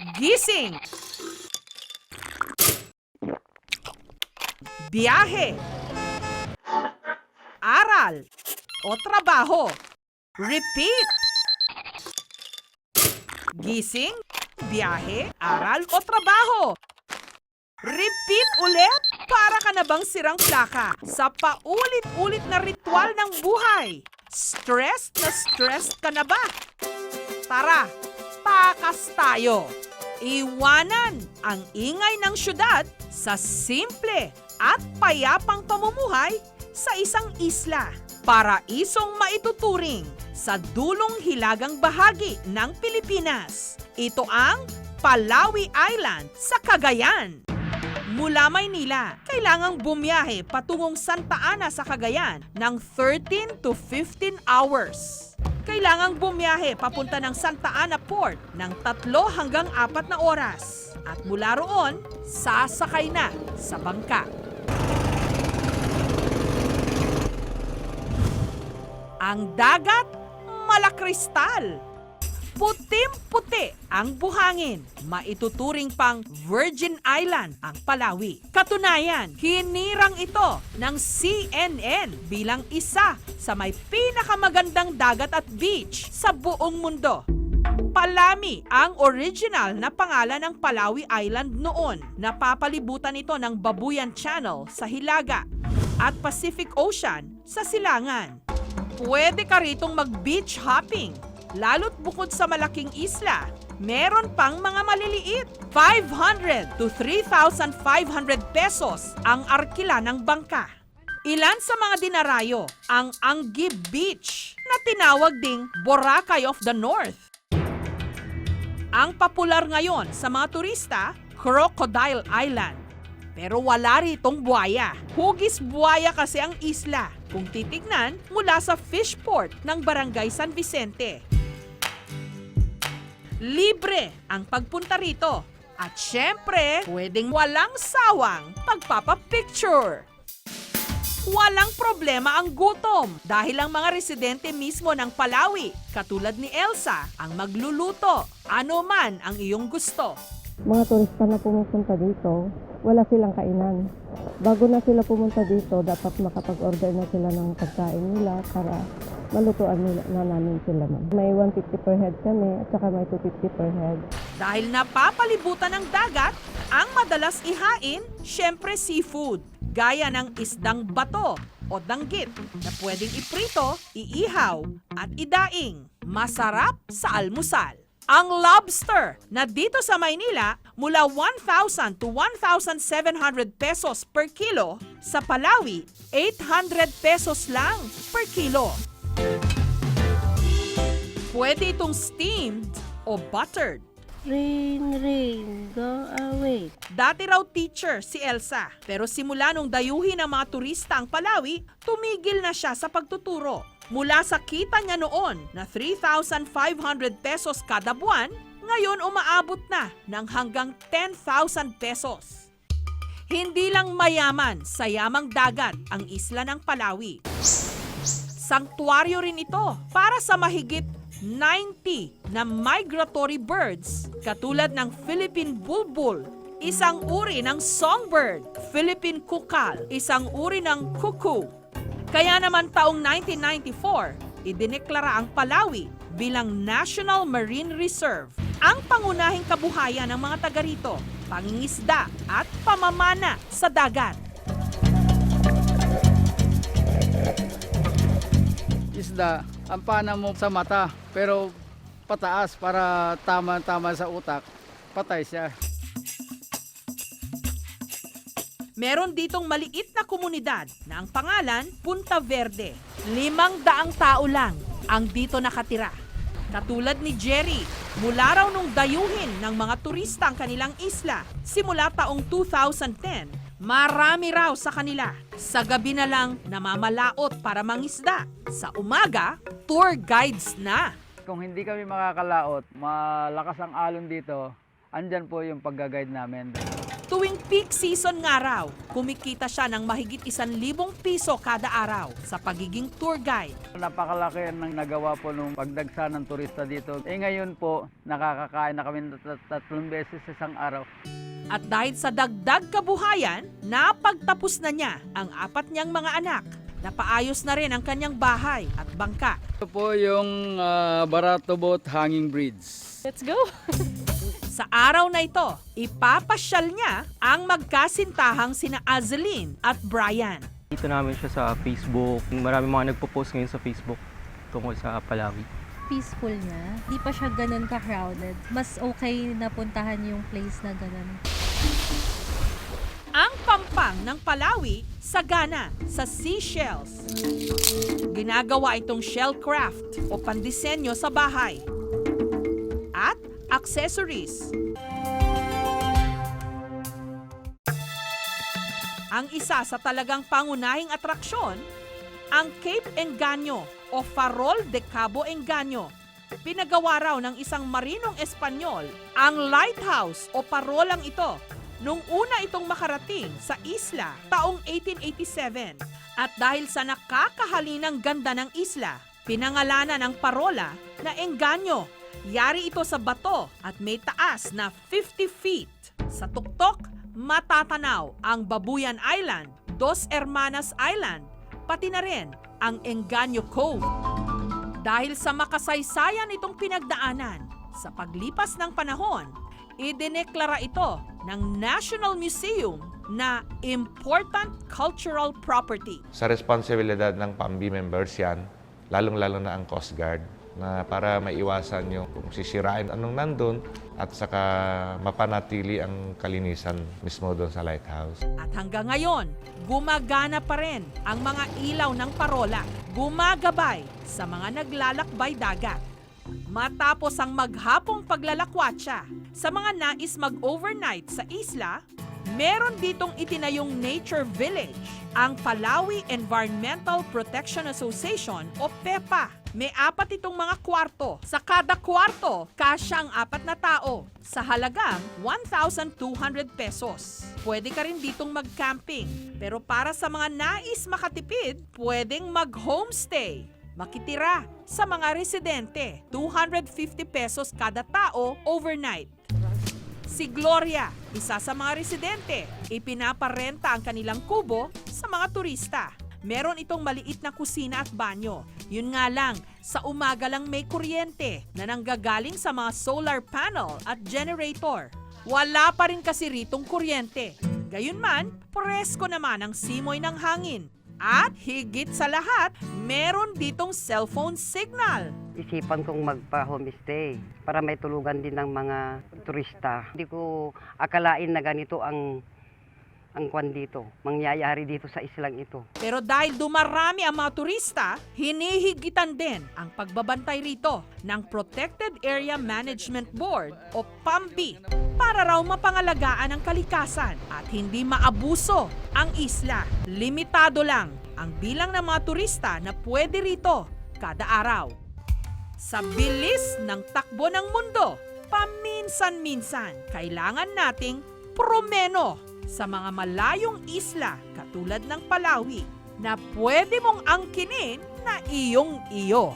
gising, biyahe, aral o trabaho. Repeat. Gising, biyahe, aral o trabaho. Repeat ulit para ka na bang sirang plaka sa paulit-ulit na ritual ng buhay. Stressed na stressed ka na ba? Tara, takas tayo. Iwanan ang ingay ng syudad sa simple at payapang pamumuhay sa isang isla. Paraisong maituturing sa dulong hilagang bahagi ng Pilipinas. Ito ang Palawi Island sa Cagayan. Mula Maynila, kailangang bumiyahe patungong Santa Ana sa Cagayan ng 13 to 15 hours. Kailangang bumiyahe papunta ng Santa Ana Port ng 3 hanggang 4 na oras. At mula roon, sasakay na sa bangka. Ang dagat, malakristal. Putim-puti ang buhangin. Maituturing pang Virgin Island ang Palawi. Katunayan, hinirang ito ng CNN bilang isa sa may pinakamagandang dagat at beach sa buong mundo. Palami ang original na pangalan ng Palawi Island noon. Napapalibutan ito ng Babuyan Channel sa Hilaga at Pacific Ocean sa Silangan. Pwede ka ritong mag-beach hopping. Lalo't bukod sa malaking isla, meron pang mga maliliit. 500 to 3,500 pesos ang arkila ng bangka. Ilan sa mga dinarayo ang Anguib Beach na tinawag ding Boracay of the North. Ang popular ngayon sa mga turista, Crocodile Island. Pero wala ritong buwaya. Hugis buwaya kasi ang isla kung titignan mula sa fishport ng Barangay San Vicente. Libre ang pagpunta rito. At syempre, pwedeng walang sawang pagpapapicture. Walang problema ang gutom dahil ang mga residente mismo ng Palawi, katulad ni Elsa, ang magluluto. Ano man ang iyong gusto. Mga turista na pumupunta dito, wala silang kainan. Bago na sila pumunta dito, dapat makapag-order na sila ng pagkain nila para malutuan na namin sila. May 150 per head kami at saka may 250 per head. Dahil napapalibutan ng dagat, ang madalas ihain, syempre seafood, gaya ng isdang bato o danggit na pwedeng iprito, iihaw at idaing. Masarap sa almusal. Ang lobster na dito sa Maynila mula 1,000 to 1,700 pesos per kilo, sa Palawi 800 pesos lang per kilo. Pwede itong steamed o buttered. Rain, rain, go away. Dati raw teacher si Elsa, pero simula nung dayuhin ng mga turista ang Palawi, tumigil na siya sa pagtuturo. Mula sa kita niya noon na 3,500 pesos kada buwan, ngayon umaabot na ng hanggang 10,000 pesos. Hindi lang mayaman sa yamang dagat ang isla ng Palawi. Sanktuaryo rin ito para sa mahigit 90 na migratory birds katulad ng Philippine bulbul, isang uri ng songbird, Philippine kukal, isang uri ng cuckoo. Kaya naman taong 1994, idineklara ang Palawi bilang National Marine Reserve. Ang pangunahing kabuhayan ng mga taga rito, pangingisda at pamamana sa dagat. Isda, ang pana mo sa mata, pero pataas para tama-tama sa utak, patay siya. Meron ditong maliit na komunidad na ang pangalan Punta Verde. 500 tao lang ang dito nakatira. Katulad ni Jerry, mula raw nung dayuhin ng mga turista ang kanilang isla simula taong 2010, marami raw sa kanila. Sa gabi na lang namamalaot para mangisda. Sa umaga, tour guides na. Kung hindi kami makakalaot, malakas ang alon dito, andyan po yung pagga-guide namin. Tuwing peak season nga raw, kumikita siya ng mahigit 1,000 piso kada araw sa pagiging tour guide. Napakalaki ng nagawa po nung pagdagsa ng turista dito. Ngayon po, nakakakain na kami 3 beses sa isang araw. At dahil sa dagdag kabuhayan, napagtapos na niya ang 4 niyang mga anak. Napaayos na rin ang kanyang bahay at bangka. Ito po yung Barato Boat Hanging Bridge. Let's go! Sa araw na ito, ipapasyal niya ang magkasintahang sina Azeline at Brian. Dito namin siya sa Facebook. Marami mga nagpo-post ngayon sa Facebook tungkol sa Palawi. Peaceful niya. Di pa siya ganun ka-crowded. Mas okay na puntahan yung place na ganun. Ang pampang ng Palawi, sagana sa seashells. Ginagawa itong shellcraft o pandisenyo sa bahay. At accessories. Ang isa sa talagang pangunahing atraksyon, ang Cape Engaño o Farol de Cabo Engaño. Pinagawa raw ng isang marinong Espanyol ang lighthouse o parolang ito nung una itong makarating sa isla taong 1887. At dahil sa nakakahalinang ganda ng isla, pinangalanan ang parola na Engaño. Yari ito sa bato at may taas na 50 feet. Sa tuktok, matatanaw ang Babuyan Island, Dos Hermanas Island, pati na rin ang Engaño Cove. Dahil sa makasaysayan itong pinagdaanan, sa paglipas ng panahon, idineklara ito ng National Museum na Important Cultural Property. Sa responsibilidad ng PAMBI members yan, lalong-lalo na ang Coast Guard, na para maiwasan yung kung sisirain anong nandun at saka mapanatili ang kalinisan mismo doon sa lighthouse. At hanggang ngayon, gumagana pa rin ang mga ilaw ng parola, gumagabay sa mga naglalakbay dagat. Matapos ang maghapong paglalakwatsa sa mga nais mag-overnight sa isla, meron ditong itinayong nature village, ang Palawi Environmental Protection Association o PEPA. May 4 itong mga kwarto. Sa kada kwarto, kasya ang 4 na tao sa halagang 1,200 pesos. Pwede ka rin ditong mag-camping. Pero para sa mga nais makatipid, pwedeng mag-homestay. Makitira sa mga residente, 250 pesos kada tao overnight. Si Gloria, isa sa mga residente, ipinaparenta ang kanilang kubo sa mga turista. Meron itong maliit na kusina at banyo. Yun nga lang, sa umaga lang may kuryente na nanggagaling sa mga solar panel at generator. Wala pa rin kasi ritong kuryente. Gayunman, presko naman ang simoy ng hangin. At higit sa lahat, meron ditong cellphone signal. Isipan kong magpa-homestay para may tulugan din ng mga turista. Hindi ko akalain na ganito ang kwan dito, mangyayari dito sa islang ito. Pero dahil dumarami ang mga turista, hinihigitan din ang pagbabantay rito ng Protected Area Management Board o PAMBI para raw mapangalagaan ang kalikasan at hindi maabuso ang isla. Limitado lang ang bilang ng mga turista na pwede rito kada araw. Sa bilis ng takbo ng mundo, paminsan-minsan kailangan nating promeno sa mga malayong isla katulad ng Palawi na pwede mong angkinin na iyong-iyo.